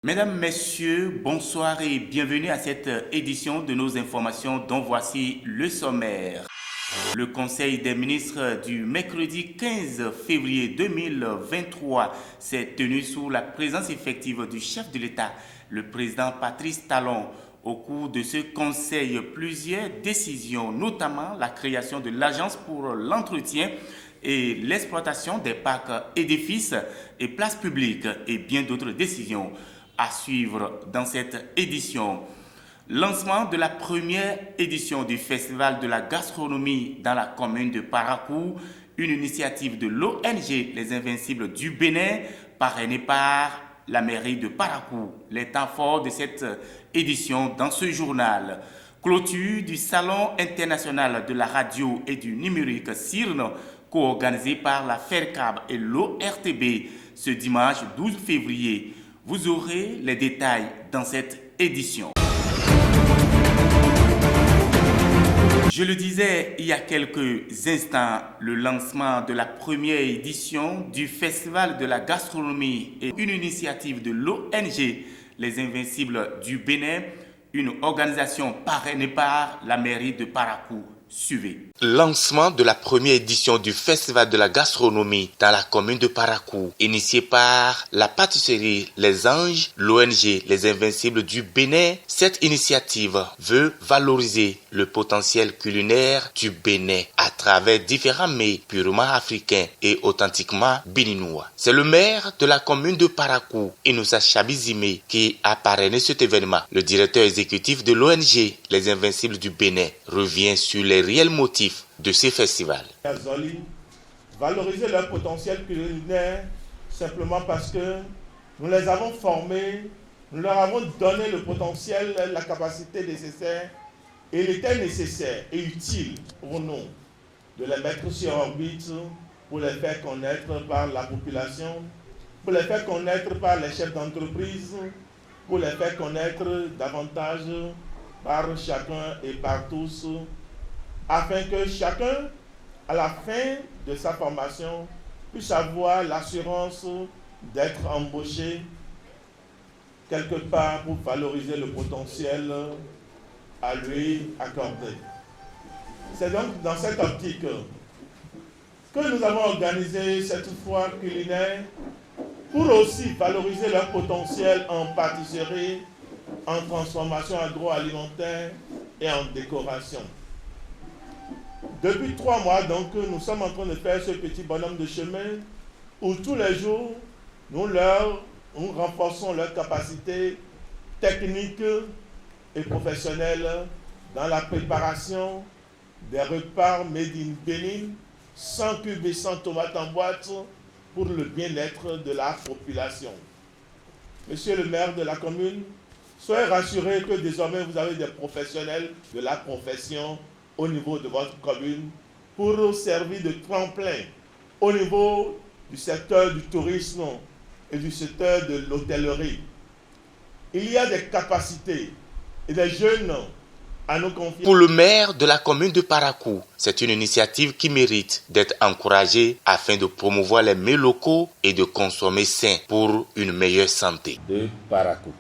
Mesdames, Messieurs, bonsoir et bienvenue à cette édition de nos informations dont voici le sommaire. Le Conseil des ministres du mercredi 15 février 2023 s'est tenu sous la présence effective du chef de l'État, le président Patrice Talon. Au cours de ce conseil, plusieurs décisions, notamment la création de l'Agence pour l'entretien et l'exploitation des parcs, édifices et places publiques et bien d'autres décisions à suivre dans cette édition. Lancement de la première édition du Festival de la gastronomie dans la commune de Parakou, une initiative de l'ONG Les Invincibles du Bénin, parrainée par la mairie de Parakou. Les temps forts de cette édition dans ce journal. Clôture du Salon international de la radio et du numérique CIRN, co-organisé par la FERCAB et l'ORTB ce dimanche 12 février. Vous aurez les détails dans cette édition. Je le disais il y a quelques instants, le lancement de la première édition du Festival de la gastronomie est une initiative de l'ONG Les Invincibles du Bénin, une organisation parrainée par la mairie de Parakou. Suivez. Lancement de la première édition du Festival de la gastronomie dans la commune de Parakou, initié par la pâtisserie Les Anges, l'ONG Les Invincibles du Bénin. Cette initiative veut valoriser le potentiel culinaire du Bénin à travers différents mets purement africains et authentiquement béninois. C'est le maire de la commune de Parakou, Inoussa Chabizime, qui a parrainé cet événement. Le directeur exécutif de l'ONG Les Invincibles du Bénin revient sur les réels motifs de ces festivals. Valoriser leur potentiel culinaire simplement parce que nous les avons formés, nous leur avons donné le potentiel, la capacité nécessaire, et il était nécessaire et utile pour nous de les mettre sur orbite pour les faire connaître par la population, pour les faire connaître par les chefs d'entreprise, pour les faire connaître davantage par chacun et par tous, afin que chacun, à la fin de sa formation, puisse avoir l'assurance d'être embauché quelque part pour valoriser le potentiel à lui accordé. C'est donc dans cette optique que nous avons organisé cette foire culinaire pour aussi valoriser leur potentiel en pâtisserie, en transformation agroalimentaire et en décoration. Depuis 3 mois, donc, nous sommes en train de faire ce petit bonhomme de chemin où tous les jours, nous renforçons leurs capacités techniques et professionnelles dans la préparation des repas made in Bénin, sans cube et sans tomates en boîte, pour le bien-être de la population. Monsieur le maire de la commune, soyez rassurés que désormais vous avez des professionnels de la profession au niveau de votre commune pour servir de tremplin au niveau du secteur du tourisme et du secteur de l'hôtellerie. Il y a des capacités et des jeunes à nous confier. Pour le maire de la commune de Parakou, c'est une initiative qui mérite d'être encouragée afin de promouvoir les mets locaux et de consommer sain pour une meilleure santé. De Parakou,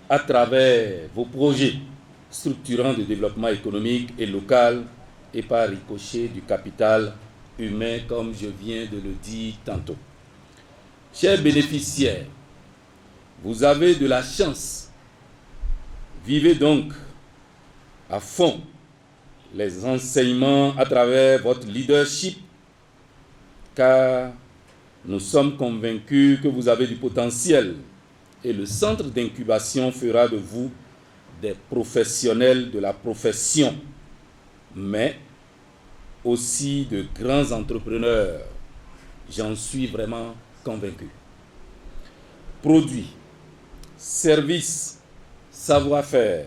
à travers vos projets structurant de développement économique et local et par ricochet du capital humain, comme je viens de le dire tantôt. Chers bénéficiaires, vous avez de la chance. Vivez donc à fond les enseignements à travers votre leadership, car nous sommes convaincus que vous avez du potentiel et le centre d'incubation fera de vous des professionnels de la profession, mais aussi de grands entrepreneurs. J'en suis vraiment convaincu. Produits, services, savoir-faire,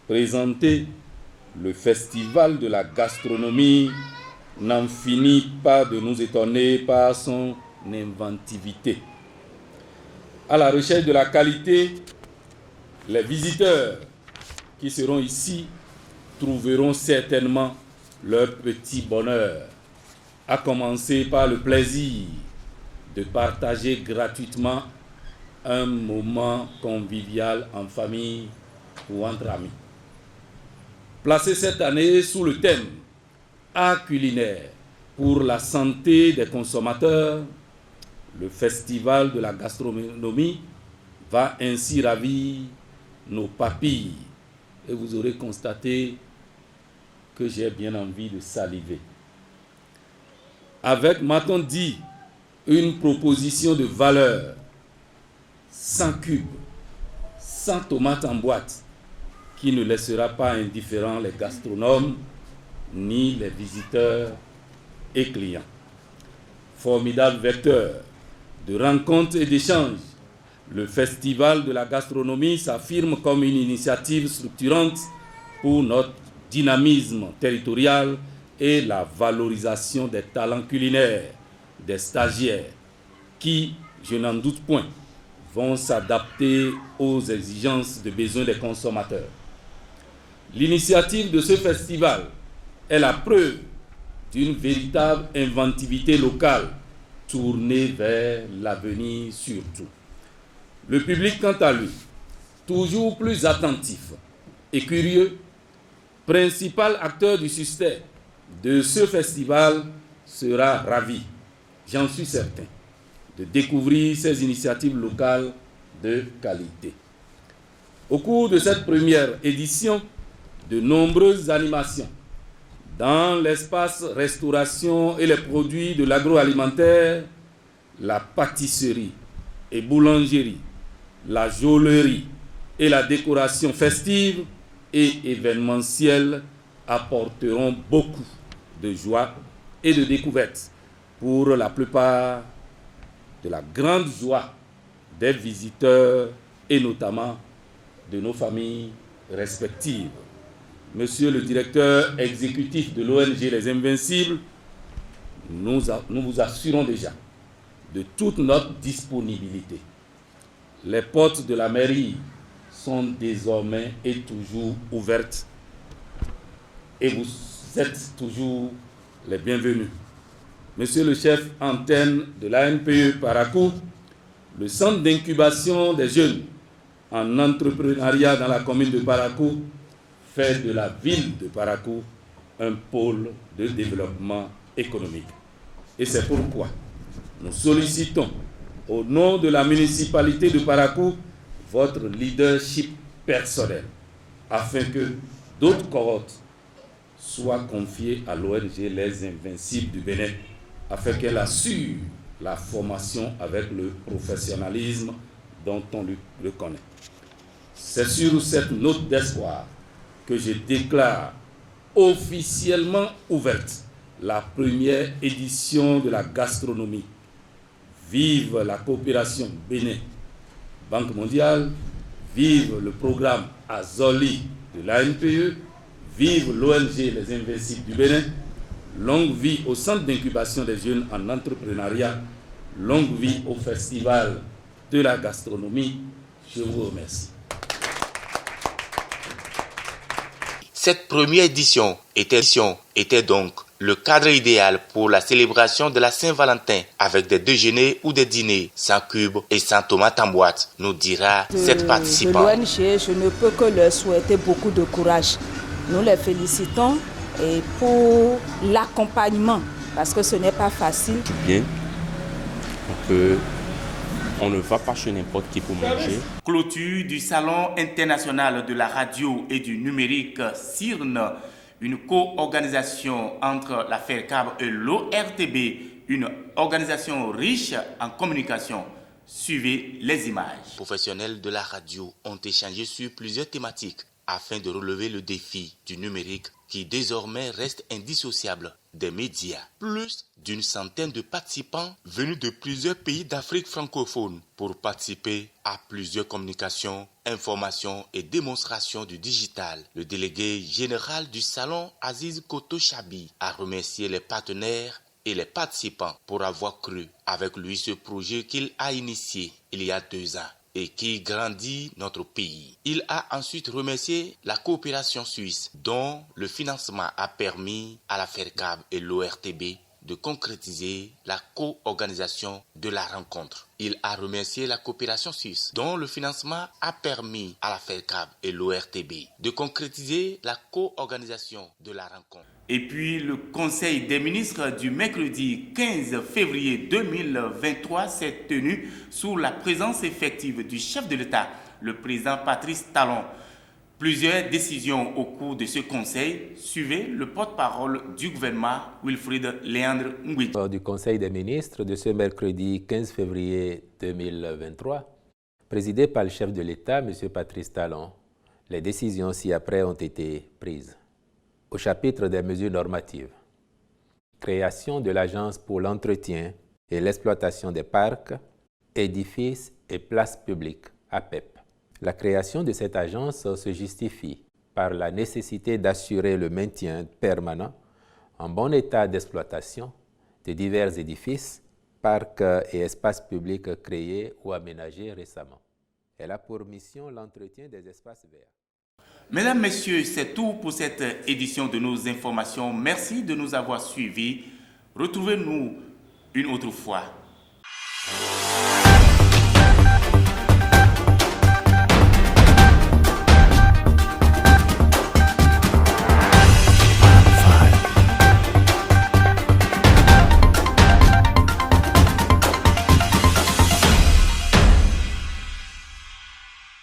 présenter le Festival de la gastronomie n'en finit pas de nous étonner par son inventivité. À la recherche de la qualité, les visiteurs qui seront ici trouveront certainement leur petit bonheur, à commencer par le plaisir de partager gratuitement un moment convivial en famille ou entre amis. Placé cette année sous le thème « Art culinaire pour la santé des consommateurs », le Festival de la gastronomie va ainsi ravir nos papilles. Et vous aurez constaté que j'ai bien envie de saliver. Avec, m'a-t-on dit, une proposition de valeur, sans cubes, sans tomates en boîte, qui ne laissera pas indifférents les gastronomes, ni les visiteurs et clients. Formidable vecteur de rencontres et d'échanges, le Festival de la gastronomie s'affirme comme une initiative structurante pour notre dynamisme territorial et la valorisation des talents culinaires, des stagiaires, qui, je n'en doute point, vont s'adapter aux exigences de besoins des consommateurs. L'initiative de ce festival est la preuve d'une véritable inventivité locale tournée vers l'avenir surtout. Le public, quant à lui, toujours plus attentif et curieux, principal acteur du succès de ce festival, sera ravi, j'en suis certain, de découvrir ces initiatives locales de qualité. Au cours de cette première édition, de nombreuses animations dans l'espace restauration et les produits de l'agroalimentaire, la pâtisserie et boulangerie, la joaillerie et la décoration festive et événementielle apporteront beaucoup de joie et de découverte pour la plupart de la grande joie des visiteurs et notamment de nos familles respectives. Monsieur le directeur exécutif de l'ONG Les Invincibles, nous vous assurons déjà de toute notre disponibilité. Les portes de la mairie sont désormais et toujours ouvertes et vous êtes toujours les bienvenus. Monsieur le chef antenne de l'ANPE Parakou, le centre d'incubation des jeunes en entrepreneuriat dans la commune de Parakou fait de la ville de Parakou un pôle de développement économique. Et c'est pourquoi nous sollicitons au nom de la municipalité de Parakou votre leadership personnel afin que d'autres cohortes soient confiées à l'ONG Les Invincibles du Bénin afin qu'elle assure la formation avec le professionnalisme dont on le connaît. C'est sur cette note d'espoir que je déclare officiellement ouverte la première édition de la gastronomie. Vive la coopération Bénin, Banque mondiale, vive le programme Azoli de l'ANPE, vive l'ONG Les Invincibles du Bénin, longue vie au centre d'incubation des jeunes en entrepreneuriat, longue vie au festival de la gastronomie. Je vous remercie. Cette première édition était donc le cadre idéal pour la célébration de la Saint-Valentin avec des déjeuners ou des dîners sans cubes et sans tomates en boîte, nous dira cette participante. De l'ONG, je ne peux que leur souhaiter beaucoup de courage. Nous les félicitons et pour l'accompagnement parce que ce n'est pas facile. Bien, on ne va pas chez n'importe qui pour manger. Clôture du Salon international de la radio et du numérique CIRN, une co-organisation entre la FERCAB et l'ORTB, une organisation riche en communication. Suivez les images. Les professionnels de la radio ont échangé sur plusieurs thématiques afin de relever le défi du numérique qui désormais reste indissociable des médias. Plus d'une centaine de participants venus de plusieurs pays d'Afrique francophone pour participer à plusieurs communications, informations et démonstrations du digital. Le délégué général du salon, Aziz Koto Chabi, a remercié les partenaires et les participants pour avoir cru avec lui ce projet qu'il a initié il y a 2 ans et qui grandit notre pays. Il a ensuite remercié la coopération suisse dont le financement a permis à la FERCAB et l'ORTB de concrétiser la co-organisation de la rencontre. Il a remercié la coopération suisse, dont le financement a permis à la FEDCAB et l'ORTB de concrétiser la co-organisation de la rencontre. Et puis le Conseil des ministres du mercredi 15 février 2023 s'est tenu sous la présence effective du chef de l'État, le président Patrice Talon. Plusieurs décisions au cours de ce conseil. Suivez le porte-parole du gouvernement, Wilfried Léandre Ngouit. Lors du Conseil des ministres de ce mercredi 15 février 2023, présidé par le chef de l'État, M. Patrice Talon, les décisions ci-après ont été prises. Au chapitre des mesures normatives, création de l'Agence pour l'entretien et l'exploitation des parcs, édifices et places publiques, APEP. La création de cette agence se justifie par la nécessité d'assurer le maintien permanent en bon état d'exploitation de divers édifices, parcs et espaces publics créés ou aménagés récemment. Elle a pour mission l'entretien des espaces verts. Mesdames, Messieurs, c'est tout pour cette édition de nos informations. Merci de nous avoir suivis. Retrouvez-nous une autre fois.